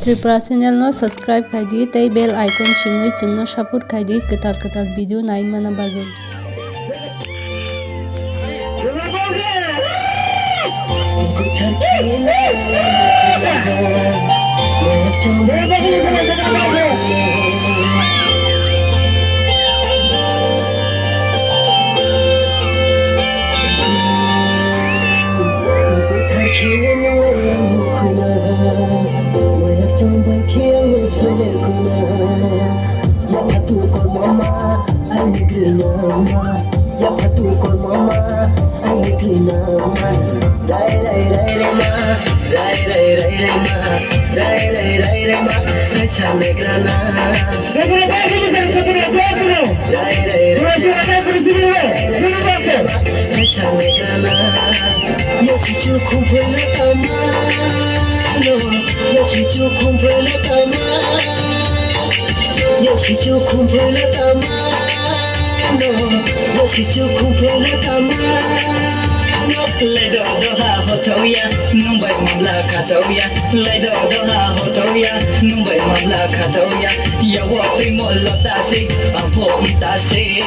Tripura channel no subscribe khai di tei bell icon singoi chungno support khai di ketal video nai mana bagui. Lấy đồ đồ ha hồ thâu ya nung bay mầm la khát thâu ya lấy đồ đồ ha hồ thâu ya nung bay mầm la khát thâu ya ya wo tuy mỗi lo ta si ang phong ta si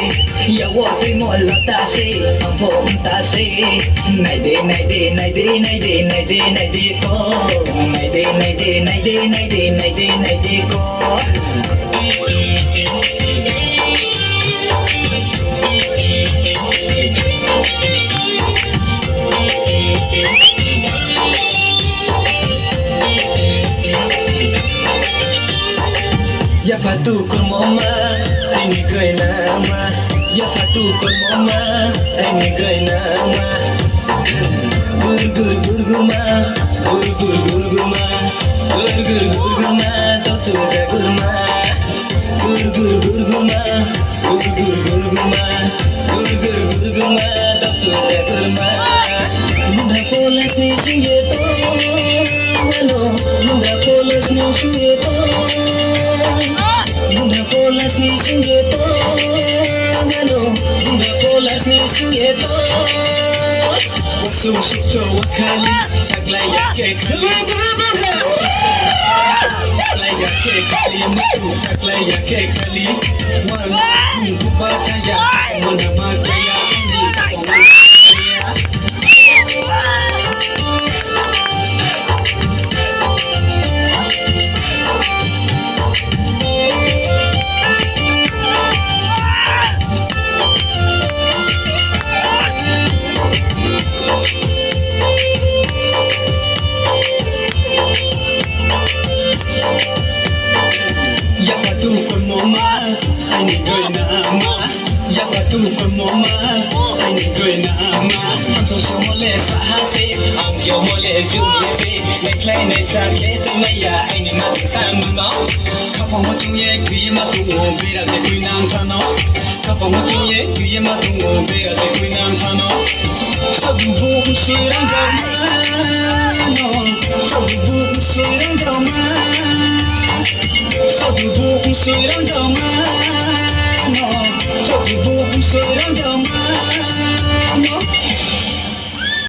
ya wo tuy mỗi lo ta si ang phong ta si này đi này đi này đi này đi này đi này đi cô này đi này đi này đi này đi này đi này đi cô Ya fatu con mama, ai mi cười nama. Ya fatu con mama, ai mi cười nama. Gurguma, gurguma, gurguma, to tu ja gurma. Gurguma, gurguma, to tu ja gurma. Nunda polas ni shinge to, ano, nunda polas ni shinge to. Bunda polas ni suyeto, ano, bunda polas ni suyeto. Wasusukto wakali, taglaya ke kali. Taglaya ke kali, matu taglaya ke kali. Wala kung saya, mana magaya ini kawan saya. Ya patu con mama, ai ni cười nama. Ya patu con mama, ai ni cười nama. Tham số số mole sa ha se, ang yo mole jumi se. Mai klai nei sa ke tu mai ya, ai ni ma sa mu no. Kapa mo chung ye kui ma tu ngo bera de kui nang tha no. Kapa mo chung ye kui ma tu ngo bera de kui nang tha no. Sabu bu sui rang jao ma no. Sabu bu sui rang jao ma. Sabu bu sui rang jao ma no. Sabu bu sui rang jao ma no.